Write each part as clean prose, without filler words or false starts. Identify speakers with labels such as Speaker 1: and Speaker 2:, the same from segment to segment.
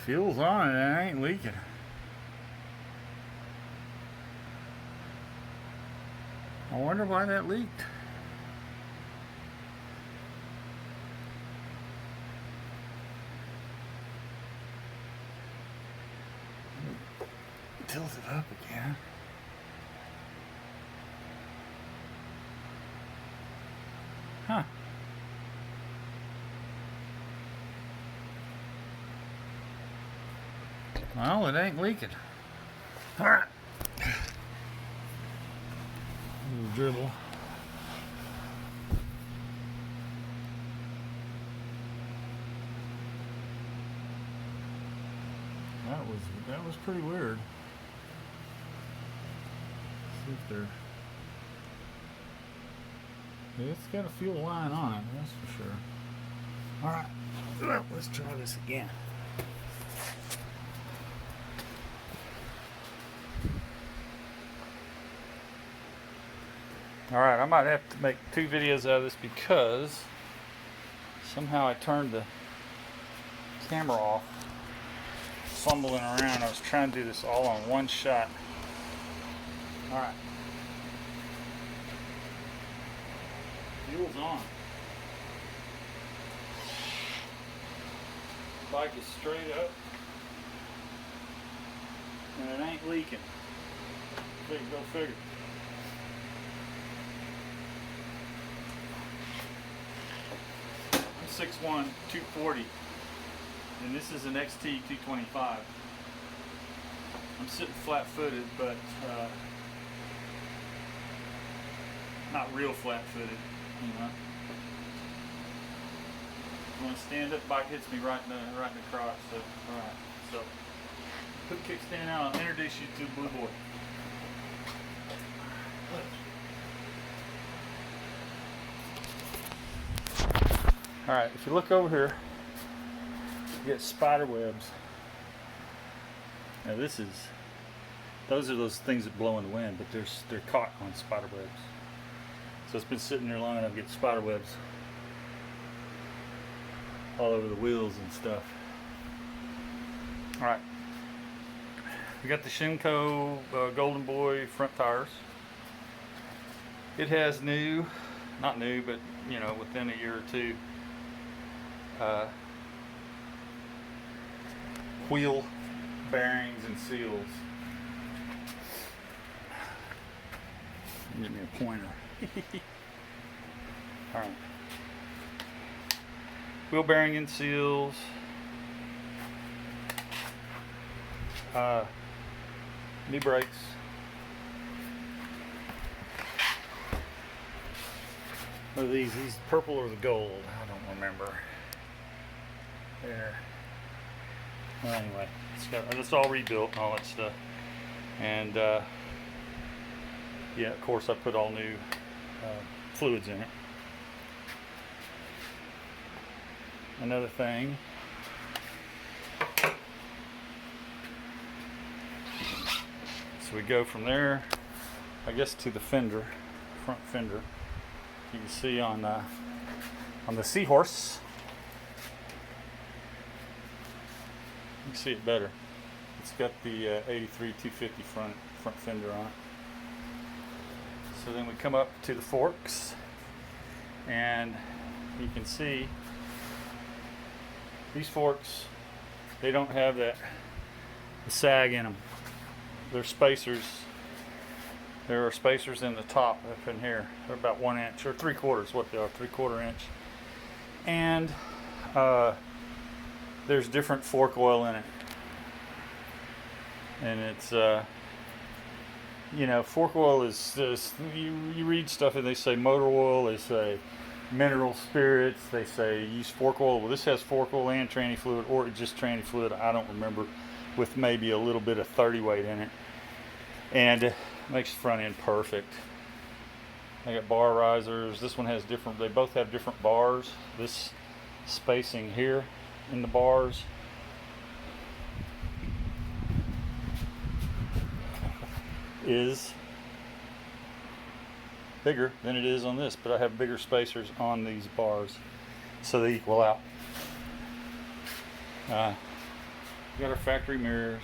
Speaker 1: Fuel's on it and it ain't leaking. I wonder why that leaked. Tilt it up again. Huh. Well, it ain't leaking. Alright. Little dribble. That was pretty weird. See if they're... It's got a fuel line on it, that's for sure. Alright, well, let's try this again. Alright, I might have to make 2 videos out of this because somehow I turned the camera off, fumbling around. I was trying to do this all on one shot. Alright. Fuel's on. Bike is straight up. And it ain't leaking. Go figure. I'm 6'1", 240. And this is an Xt225. I'm sitting flat-footed, but not real flat-footed, you know. When I stand up, bike hits me right in the crotch. So, all right. So, put the kickstand out. I'll introduce you to Blue Boy. All right. If you look over here, you get spider webs. Now those are those things that blow in the wind, but they're caught on spider webs. So it's been sitting there long enough to get spider webs all over the wheels and stuff. All right, we got the Xt225 Golden Boy front tires. It has not new, but you know, within a year or two, wheel bearings and seals. Give me a pointer. All right. Wheel bearing and seals. New brakes. What are these? These purple or the gold? I don't remember. There. Well, anyway, it's all rebuilt and all that stuff. And yeah, of course, I put all new fluids in it. Another thing, so we go from there, I guess, to the fender, front fender. You can see on the Seahorse, you can see it better. It's got the 83 250 front fender on it. So then we come up to the forks, and you can see these forks, they don't have the sag in them. They're spacers. There are spacers in the top up in here. They're about 1 inch or 3/4, what they are, 3/4 inch. And there's different fork oil in it. And it's, you know, fork oil is this, you read stuff and they say motor oil, they say mineral spirits, they say use fork oil. Well, this has fork oil and tranny fluid, or just tranny fluid, I don't remember, with maybe a little bit of 30 weight in it. And it makes the front end perfect. They got bar risers. This one has different, they both have different bars. This spacing here in the bars is bigger than it is on this, but I have bigger spacers on these bars so they equal out. We got our factory mirrors,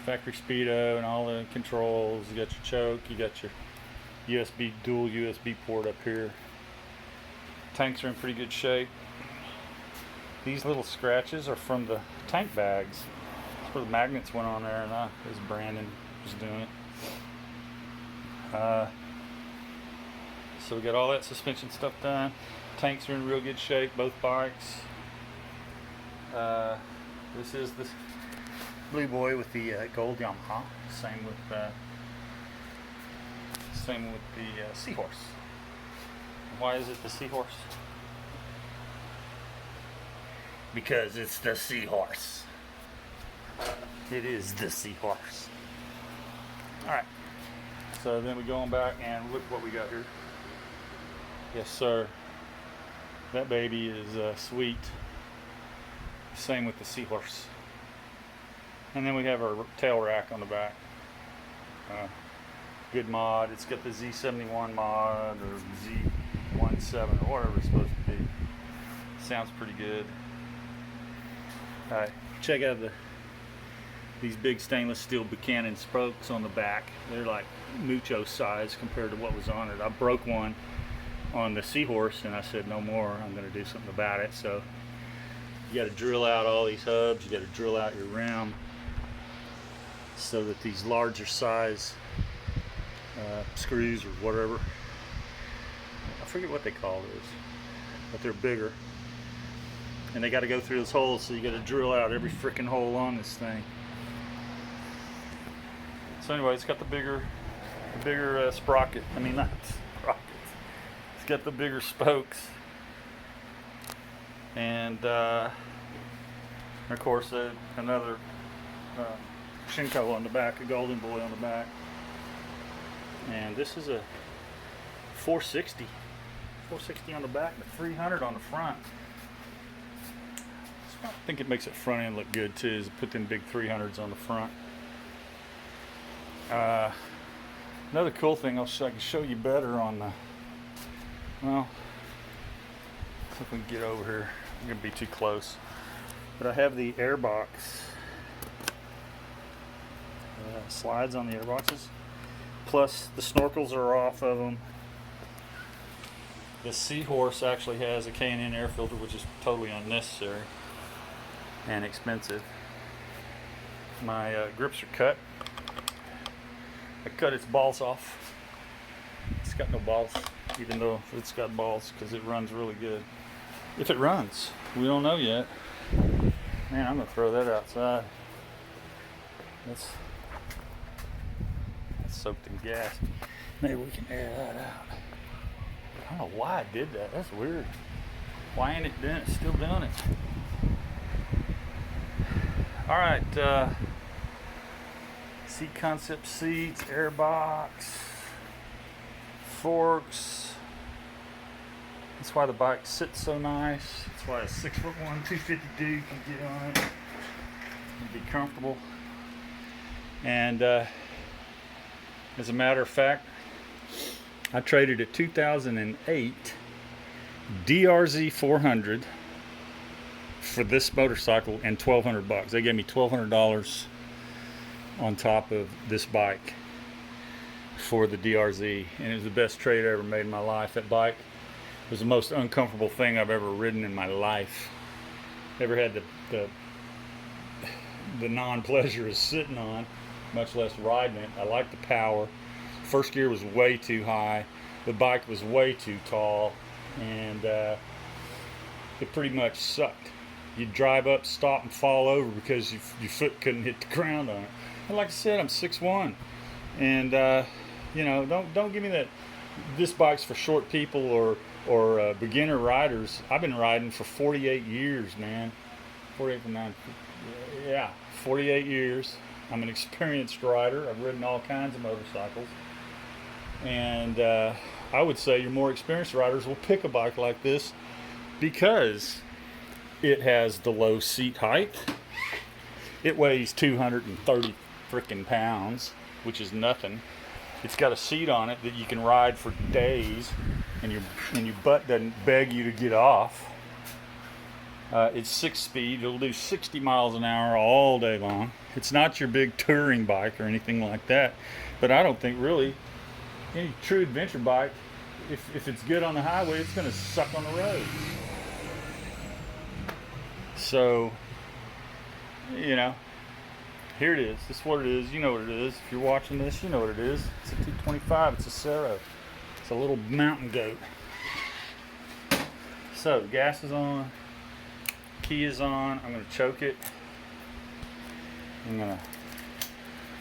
Speaker 1: factory speedo, and all the controls. You got your choke. You got your dual USB port up here. Tanks are in pretty good shape. These little scratches are from the tank bags. That's where the magnets went on there, and as Brandon was doing it. So we got all that suspension stuff done. Tanks are in real good shape, both bikes. This is the Blue Boy with the gold Yamaha. Same with the Seahorse. Why is it the Seahorse? Because it's the Seahorse. It is the Seahorse. Alright. So then we go on back and look what we got here. Yes, sir. That baby is sweet. Same with the Seahorse. And then we have our tail rack on the back. Good mod. It's got the Z71 mod or Z17 or whatever it's supposed to be. Sounds pretty good. Alright, check out these big stainless steel Buchanan spokes on the back. They're like mucho size compared to what was on it. I broke one on the Seahorse and I said no more, I'm going to do something about it. So you got to drill out all these hubs, you got to drill out your rim so that these larger size screws or whatever, I forget what they call those, but they're bigger. And they got to go through those holes, so you got to drill out every freaking hole on this thing. So anyway, it's got the bigger sprocket. I mean, not sprockets. It's got the bigger spokes, and of course another Shinko on the back, a Golden Boy on the back. And this is a 460 on the back, and a 300 on the front. I think it makes it front end look good too, is put them big 300s on the front. Another cool thing I can show you better on the, well, see if we can get over here. I'm going to be too close. But I have the airbox slides on the airboxes. Plus the snorkels are off of them. The Seahorse actually has a K&N air filter, which is totally unnecessary and expensive. My grips are cut. I cut its balls off. It's got no balls, even though it's got balls, because it runs really good. If it runs, we don't know yet. Man, I'm gonna throw that outside. That's soaked in gas. Maybe we can air that out. I don't know why I did that. That's weird. Why ain't it still doing it? All right. Seat concept seats, airbox, forks. That's why the bike sits so nice. That's why a 6'1", 250 dude can get on it and be comfortable. And as a matter of fact, I traded a 2008 DRZ 400 for this motorcycle and $1,200. They gave me $1,200 on top of this bike for the DRZ, and it was the best trade I ever made in my life. That bike was the most uncomfortable thing I've ever ridden in my life. Never had the non-pleasure of sitting on, much less riding it. I liked the power. First gear was way too high. The bike was way too tall, and it pretty much sucked. You'd drive up, stop, and fall over because your foot couldn't hit the ground on it. And like I said, I'm 6'1", and you know, don't give me that. This bike's for short people or beginner riders. I've been riding for 48 years, man. 48 years. I'm an experienced rider. I've ridden all kinds of motorcycles, and I would say your more experienced riders will pick a bike like this because it has the low seat height. It weighs 230 freaking pounds, which is nothing. It's got a seat on it that you can ride for days, and your butt doesn't beg you to get off. It's 6-speed. It'll do 60 miles an hour all day long. It's not your big touring bike or anything like that. But I don't think really any true adventure bike, if it's good on the highway, it's going to suck on the road. So, you know, here it is. This is what it is. You know what it is. If you're watching this, you know what it is. It's a 225. It's a Cero. It's a little mountain goat. So, gas is on. Key is on. I'm going to choke it. I'm going to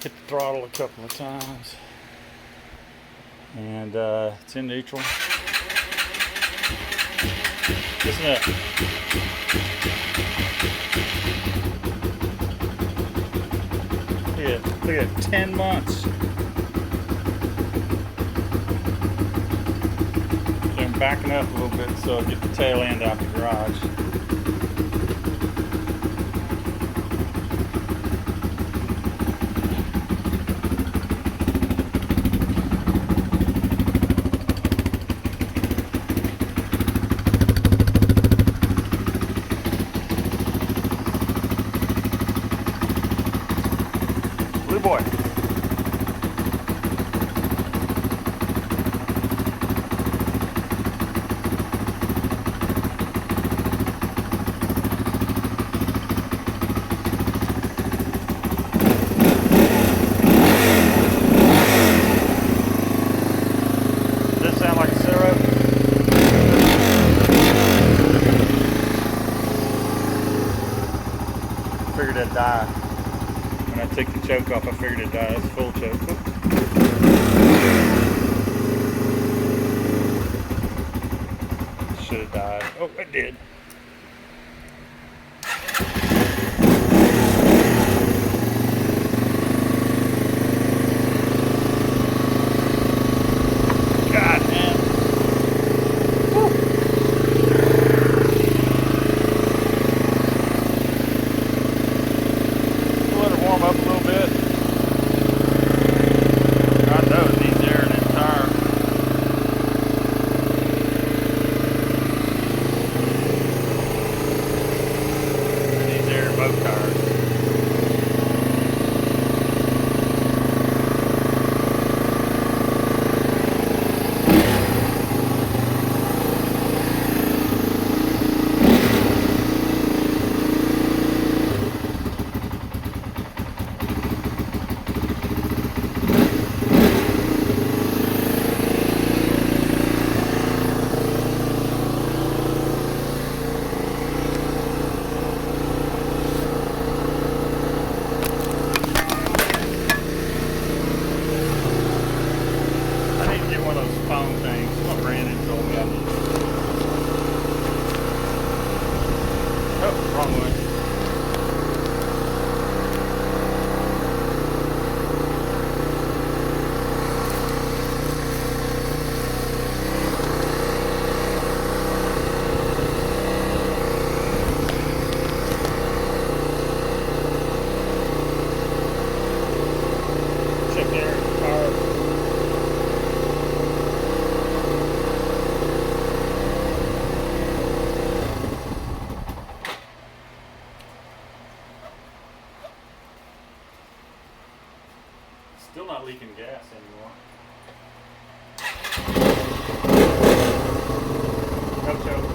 Speaker 1: hit the throttle a couple of times. And it's in neutral. Listen up. Yeah, look at 10 months. I'm backing up a little bit so I get the tail end out the garage. Blue boy. Does this sound like a Cero? Figured it'd die. When I took the choke off, I figured it'd die. It's full choke. Should have died. Oh, it did. God, man. Woo. Let it warm up a little bit. I know it needs air in its tire. It needs air in both tires. I need to get one of those phone things. My Brandon told me I need. Oh, wrong way. Check there, car. Still not leaking gas anymore. No choke.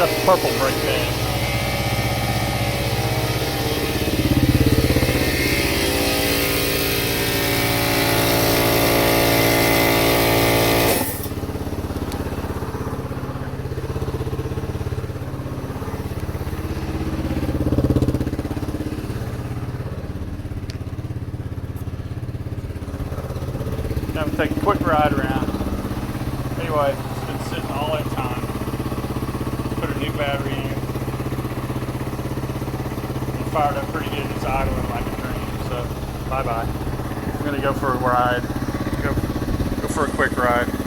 Speaker 1: got the purple brake pad. Now we'll take a quick ride around. Anyway, it's been sitting all that time. Put a new battery in. It fired up pretty good. It's idling like a dream. So, bye-bye. I'm going to go for a ride. Go for a quick ride.